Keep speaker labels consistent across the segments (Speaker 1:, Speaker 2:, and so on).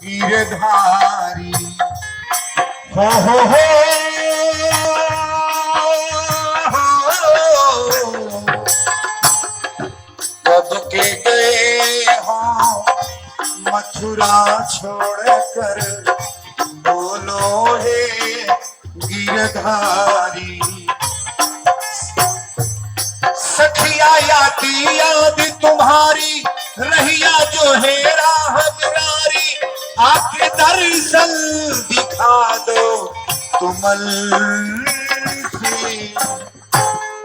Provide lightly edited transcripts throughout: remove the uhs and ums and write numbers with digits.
Speaker 1: गिरधारी हो कब के गए हो मथुरा छोड़कर, बोलो हे गिरधारी। सखिया याती याद तुम्हारी, रहिया जो है राह दुरारी, आके दर्शन दिखा दो तुमल से,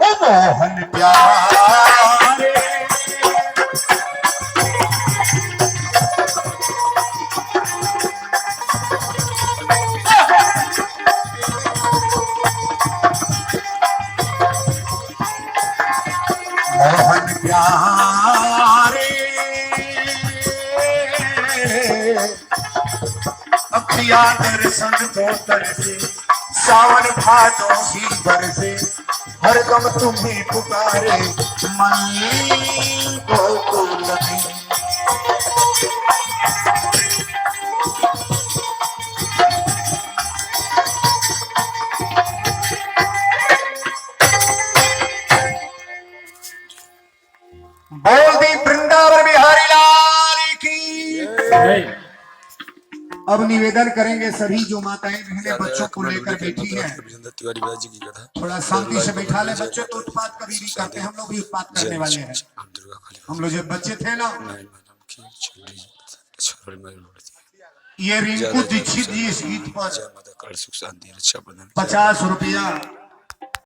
Speaker 1: ओ मोहन प्यारे। मोहन प्यारे अखिया दर्शन को तरसे, सावन भादों की बरसे, हर गम तुम्हें पुकारे मन गोकुल में। बोल दी वृंदावन बिहारी लाल की। अब निवेदन करेंगे सभी जो माताएं बहनें बच्चों को लेकर बैठी हैं, थोड़ा शांति से बैठा ले। बच्चे तो उत्पात कभी नहीं करते, हम लोग भी उत्पात करने वाले हैं। हम लोग जब बच्चे थे ना, ये रिंकू दीक्षित जी इस गीत पर 50 रुपया